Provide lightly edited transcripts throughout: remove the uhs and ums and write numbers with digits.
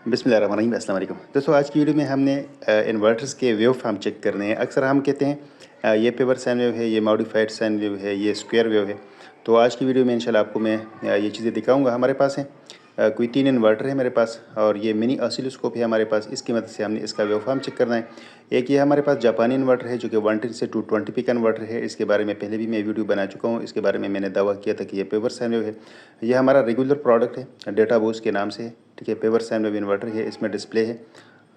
बिस्मिल्लाहिर्रहमानिर्रहीम, अस्सलाम वालेकुम। दोस्तों, आज की वीडियो में हमने इन्वर्टर्स के वेव फॉर्म चेक करने हैं। अक्सर हम कहते हैं ये पेवर साइन वेव है, ये मॉडिफाइड साइन वेव है, ये स्क्वायर वेव है। तो आज की वीडियो में इंशाल्लाह आपको मैं ये चीज़ें दिखाऊंगा। हमारे पास है कोई 3 इन्वर्टर है मेरे पास, और ये मिनी ऑसिलोस्कोप है हमारे पास। इसकी मदद से हमने इसका वेव फॉर्म चेक करना है। एक ये हमारे पास जापानी इन्वर्टर है जो कि 110 से 220 पी का इन्वर्टर है। इसके बारे में पहले भी मैं वीडियो बना चुका हूँ। इसके बारे में मैंने दावा किया था कि ये पेवर साइन वेव है। ये हमारा रेगुलर प्रोडक्ट है, डेटा बोस के नाम से है। ठीक है, पेवर साइन वेव इन्वर्टर है। इसमें डिस्प्ले है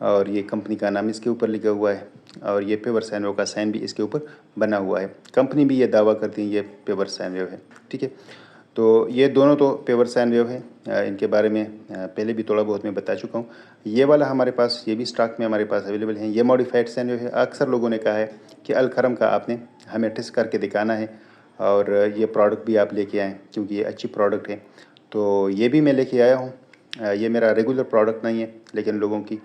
और ये कंपनी का नाम इसके ऊपर लिखा हुआ है, और ये पेवर साइन वेव का साइन भी इसके ऊपर बना हुआ है। कंपनी भी ये दावा करती है ये पेवर साइन वेव है। ठीक है, तो ये दोनों तो पेवर साइन वेव है। इनके बारे में पहले भी थोड़ा बहुत मैं बता चुका हूँ। ये वाला हमारे पास, ये भी स्टॉक में हमारे पास अवेलेबल है। ये मॉडिफाइड साइन वेव है। अक्सर लोगों ने कहा है कि अलखरम का आपने हमें टेस्ट करके दिखाना है, और ये प्रोडक्ट भी आप लेके आएँ क्योंकि ये अच्छी प्रोडक्ट है। तो ये भी मैं लेके आया हूँ। ये मेरा रेगुलर प्रोडक्ट नहीं है, लेकिन लोगों की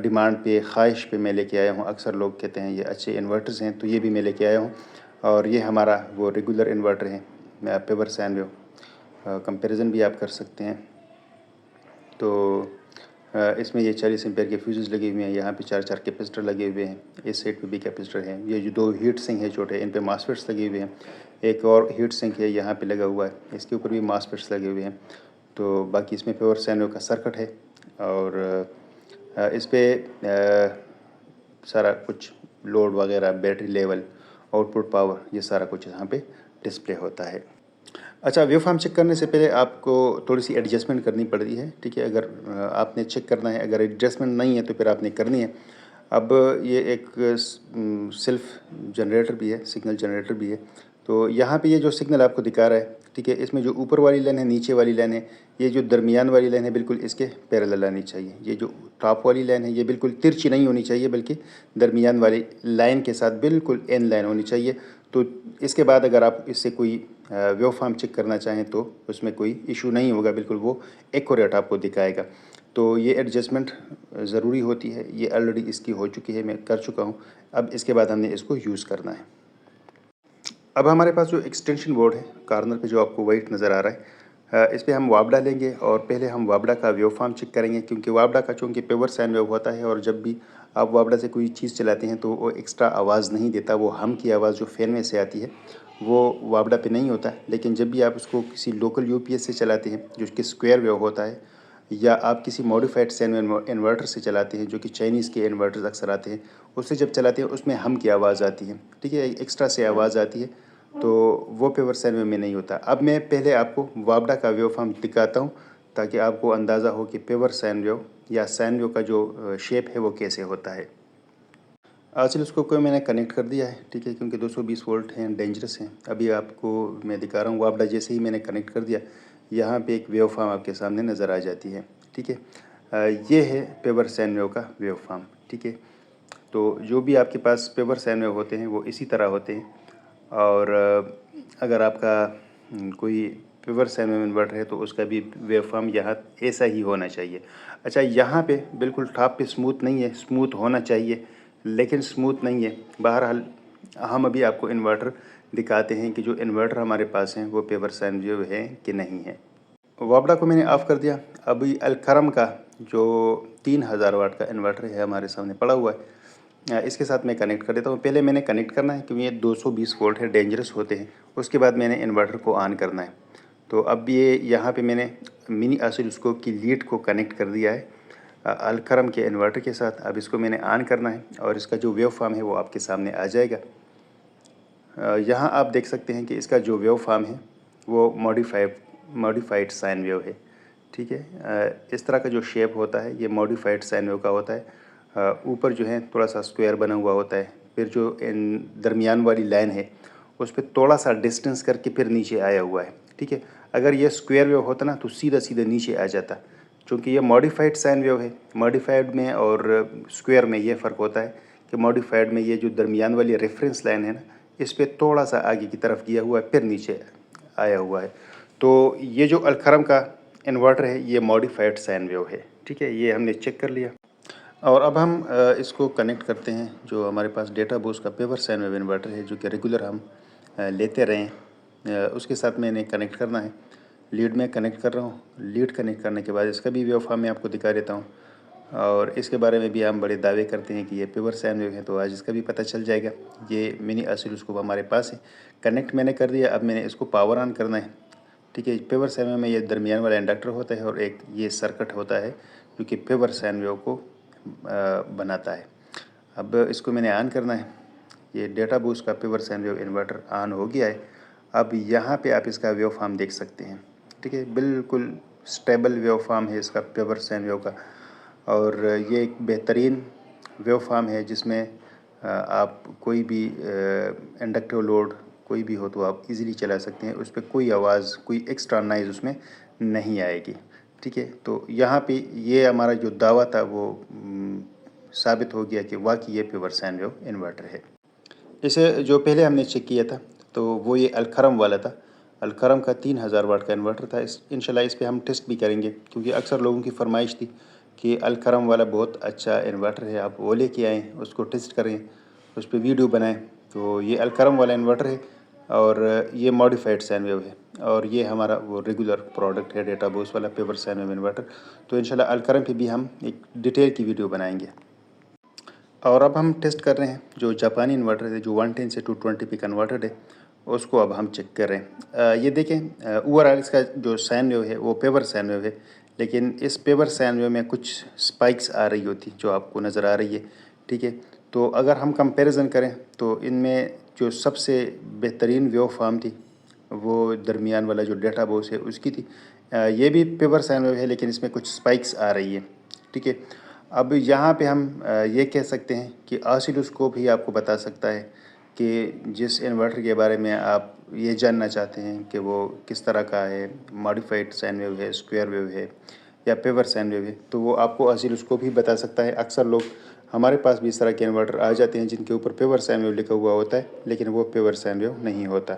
डिमांड पे, ख्वाहिश पे मैं लेके आया हूँ। अक्सर लोग कहते हैं ये अच्छे इन्वर्टर्स हैं, तो ये भी मैं लेके आया हूँ। और ये हमारा वो रेगुलर इन्वर्टर है, पेवर साइन वेव। कंपैरिजन भी आप कर सकते हैं। तो इसमें ये 40 एम्पेयर के फ्यूजेस लगे हुए हैं। यहाँ पे 4 कैपेसिटर लगे हुए हैं। इस साइड पे भी कैपेसिटर हैं। ये जो 2 हीट सिंक है छोटे, इन पे मॉसफेट्स लगे हुए हैं। एक और हीट सिंक है यहाँ पे लगा हुआ है, इसके ऊपर भी मॉसफेट्स लगे हुए हैं। तो बाकी इसमें पेवर साइन वेव का सर्किट है, और इस पर सारा कुछ लोड वगैरह, बैटरी लेवल, आउटपुट पावर, ये सारा कुछ यहाँ पे डिस्प्ले होता है। अच्छा, वेव फॉर्म चेक करने से पहले आपको थोड़ी सी एडजस्टमेंट करनी पड़ती है। ठीक है, अगर आपने चेक करना है, अगर एडजस्टमेंट नहीं है तो फिर आपने करनी है। अब ये एक सेल्फ जनरेटर भी है, सिग्नल जनरेटर भी है। तो यहाँ पे ये जो सिग्नल आपको दिखा रहा है, ठीक है, इसमें जो ऊपर वाली लाइन है, नीचे वाली लाइन है, ये जो दरमियान वाली लाइन है, बिल्कुल इसके पैरेलल आनी चाहिए। ये जो टॉप वाली लाइन है, ये बिल्कुल तिरछी नहीं होनी चाहिए, बल्कि दरमियान वाली लाइन के साथ बिल्कुल एन लाइन होनी चाहिए। तो इसके बाद अगर आप इससे कोई वेव फॉर्म चेक करना चाहें तो उसमें कोई इशू नहीं होगा, बिल्कुल वो एक्यूरेट आपको दिखाएगा। तो ये एडजस्टमेंट ज़रूरी होती है। ये ऑलरेडी इसकी हो चुकी है, मैं कर चुका हूँ। अब इसके बाद हमने इसको यूज़ करना है। अब हमारे पास जो एक्सटेंशन बोर्ड है, कॉर्नर पे जो आपको वाइट नज़र आ रहा है, इस पर हम वापडा लेंगे, और पहले हम वापडा का वेव फॉर्म चेक करेंगे। क्योंकि वापडा का चूँकि पेवर साइन वेव होता है, और जब भी आप वापडा से कोई चीज़ चलाते हैं तो वो एक्स्ट्रा आवाज़ नहीं देता। वो हम की आवाज़ जो फ़ैन में से आती है वो वापडा पे नहीं होता। लेकिन जब भी आप उसको किसी लोकल यूपीएस से चलाते हैं जो कि स्क्वायर वेव होता है, या आप किसी मॉडिफाइड साइन इन्वर्टर से चलाते हैं, जो कि चाइनीज़ के इन्वर्टर्स अक्सर आते हैं, उससे जब चलाते हैं उसमें हम की आवाज़ आती है। ठीक है, एक्स्ट्रा से आवाज़ आती है, तो वो पेवर साइन वेव में नहीं होता। अब मैं पहले आपको वापडा का वेव फॉर्म दिखाता हूँ, ताकि आपको अंदाज़ा हो कि पेवर साइन वेव या साइन वेव का जो शेप है वो कैसे होता है। ऑसिलोस्कोप को मैंने कनेक्ट कर दिया है। ठीक है, क्योंकि 220 वोल्ट हैं, डेंजरस हैं। अभी आपको मैं दिखा रहा हूँ वापडा। जैसे ही मैंने कनेक्ट कर दिया, यहाँ पे एक वेव फॉर्म आपके सामने नज़र आ जाती है। ठीक है, ये है पेवर साइन वेव का वेव फॉर्म। ठीक है, तो जो भी आपके पास पेवर साइन वेव होते हैं वो इसी तरह होते हैं। और अगर आपका कोई पेवर साइन वेव इन्वर्टर है तो उसका भी वेव फॉर्म यहाँ ऐसा ही होना चाहिए। अच्छा, यहाँ पे बिल्कुल टॉप पे स्मूथ नहीं है, स्मूथ होना चाहिए लेकिन स्मूथ नहीं है। बहरहाल हम अभी आपको इन्वर्टर दिखाते हैं कि जो इन्वर्टर हमारे पास हैं वो पेवर साइन वेव है कि नहीं है। वापडा को मैंने ऑफ़ कर दिया। अभी अलखरम का जो 3000 वाट का इन्वर्टर है हमारे सामने पड़ा हुआ है, इसके साथ मैं कनेक्ट कर देता हूँ। पहले मैंने कनेक्ट करना है क्योंकि ये 220 वोल्ट है, डेंजरस होते हैं। उसके बाद मैंने इन्वर्टर को ऑन करना है। तो अब ये यहाँ पे मैंने मिनी ऑसिलोस्कोप की लीड को कनेक्ट कर दिया है अलखरम के इन्वर्टर के साथ। अब इसको मैंने ऑन करना है, और इसका जो वेव फॉर्म है वो आपके सामने आ जाएगा। यहाँ आप देख सकते हैं कि इसका जो वेव फॉर्म है वो मॉडिफाइड साइन वेव है। ठीक है, इस तरह का जो शेप होता है ये मॉडिफाइड साइन वेव का होता है। ऊपर जो है थोड़ा सा स्क्वायर बना हुआ होता है, फिर जो इन दरमियान वाली लाइन है उस पर थोड़ा सा डिस्टेंस करके फिर नीचे आया हुआ है। ठीक है, अगर ये स्क्वायर वेव होता ना तो सीधा सीधा नीचे आ जाता। चूँकि ये मॉडिफाइड साइन वेव है, मॉडिफाइड में और स्क्वायर में ये फ़र्क होता है कि मॉडिफाइड में ये जो दरमियान वाली रेफरेंस लाइन है ना, इस पर थोड़ा सा आगे की तरफ गया हुआ है, फिर नीचे आया हुआ है। तो ये जो अलखरम का इन्वर्टर है ये मॉडिफाइड साइन वेव है। ठीक है, ये हमने चेक कर लिया। और अब हम इसको कनेक्ट करते हैं जो हमारे पास डेटा बूस का पेवर साइन वेव इन्वर्टर है, जो कि रेगुलर हम लेते रहें, उसके साथ मैंने कनेक्ट करना है। लीड में कनेक्ट कर रहा हूँ। लीड कनेक्ट करने के बाद इसका भी वेव फॉर्म मैं आपको दिखा देता हूँ, और इसके बारे में भी हम बड़े दावे करते हैं कि ये प्योर साइन वेव है, तो आज इसका भी पता चल जाएगा। ये मिनी ऑसिलोस्कोप हमारे पास है, कनेक्ट मैंने कर दिया। अब मैंने इसको पावर ऑन करना है, ठीक है। प्योर साइन वेव में ये दरमियान वाला इंडक्टर होता है और एक ये सर्किट होता है जो कि प्योर साइन वेव को बनाता है। अब इसको मैंने ऑन करना है। ये डेटा बूस्ट का pure sine wave inverter on हो गया है। अब यहाँ पे आप इसका वेव फॉर्म देख सकते हैं, ठीक है। बिल्कुल स्टेबल वेव फॉर्म है इसका प्योर साइन वेव का, और ये एक बेहतरीन वेव फॉर्म है जिसमें आप कोई भी इंडक्टिव लोड कोई भी हो तो आप इजीली चला सकते हैं। उस पर कोई आवाज़, कोई एक्स्ट्रा नॉइज़ उसमें नहीं आएगी, ठीक है। तो यहाँ पे ये हमारा जो दावा था वो साबित हो गया कि वाकई ये प्योर साइन वेव इन्वर्टर है। इसे जो पहले हमने चेक किया था तो वो ये अलखरम वाला था। अलखरम का 3000 वाट का इन्वर्टर था। इंशाल्लाह इस पे हम टेस्ट भी करेंगे, क्योंकि अक्सर लोगों की फरमाइश थी कि अलखरम वाला बहुत अच्छा इन्वर्टर है, आप वो लेके आएँ, उसको टेस्ट करें, उस पर वीडियो बनाएं। तो ये अलखरम वाला इन्वर्टर है और ये मॉडिफाइड साइन वेव है, और ये हमारा वो रेगुलर प्रोडक्ट है डेटा बूस्ट वाला प्योर साइन वेव इन्वर्टर। तो इंशाल्लाह अलखरम पे भी हम एक डिटेल की वीडियो बनाएंगे। और अब हम टेस्ट कर रहे हैं जो जापानी इन्वर्टर है, जो 110 से 220 पे कन्वर्टेड है, उसको अब हम चेक कर रहे हैं। ये देखें, ओवरऑल इसका जो साइन वेव है वो पेवर साइन वेव है, लेकिन इस पेवर साइन वेव में कुछ स्पाइक्स आ रही होती जो आपको नज़र आ रही है, ठीक है। तो अगर हम कंपैरिजन करें तो इनमें जो सबसे बेहतरीन वेव फॉर्म थी वो दरमियान वाला जो डेटा बॉक्स है उसकी थी। ये भी पेवर साइन वेव है, लेकिन इसमें कुछ स्पाइक्स आ रही है, ठीक है। अब यहाँ पे हम ये कह सकते हैं कि ऑसिलोस्कोप ही आपको बता सकता है कि जिस इन्वर्टर के बारे में आप ये जानना चाहते हैं कि वो किस तरह का है, मॉडिफाइड साइन वेव है, स्क्वायर वेव है या पेवर साइन वेव है, तो वो आपको ऑसिलोस्कोप ही बता सकता है। अक्सर लोग हमारे पास भी इस तरह के इन्वर्टर आ जाते हैं जिनके ऊपर पेवर साइन वेव लिखा हुआ होता है, लेकिन वो पेवर साइन वेव नहीं होता।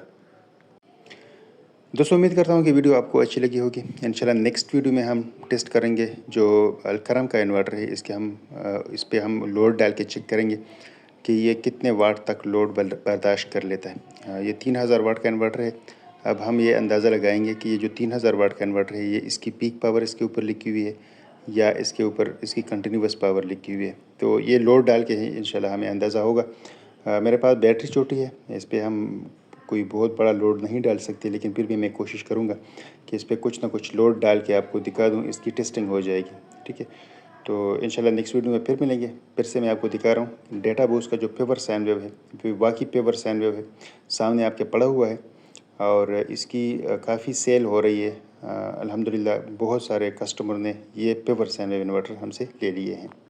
दोस्तों उम्मीद करता हूँ कि वीडियो आपको अच्छी लगी होगी। इंशाल्लाह नेक्स्ट वीडियो में हम टेस्ट करेंगे जो अलकरम का इन्वर्टर है, इस पे हम लोड डाल के चेक करेंगे कि ये कितने वाट तक लोड बर्दाश्त कर लेता है। ये 3000 वाट का इन्वर्टर है। अब हम ये अंदाज़ा लगाएंगे कि ये जो 3000 वाट का इन्वर्टर है, ये इसकी पीक पावर इसके ऊपर लिखी हुई है या इसके ऊपर इसकी कंटिन्यूस पावर लिखी हुई है। तो ये लोड डाल के ही इंशाल्लाह हमें अंदाज़ा होगा। मेरे पास बैटरी छोटी है, इस पर हम कोई बहुत बड़ा लोड नहीं डाल सकते, लेकिन फिर भी मैं कोशिश करूँगा कि इस पर कुछ ना कुछ लोड डाल के आपको दिखा दूँ, इसकी टेस्टिंग हो जाएगी, ठीक है। तो इंशाल्लाह नेक्स्ट वीडियो में फिर मिलेंगे। फिर से मैं आपको दिखा रहा हूँ डेटा बूस्ट का जो प्योर साइन वेव है, वाकई प्योर साइन वेव है, सामने आपके पड़ा हुआ है और इसकी काफ़ी सेल हो रही है। अल्हम्दुलिल्लाह बहुत सारे कस्टमर ने ये प्योर साइन वेव इन्वर्टर हमसे ले लिए हैं।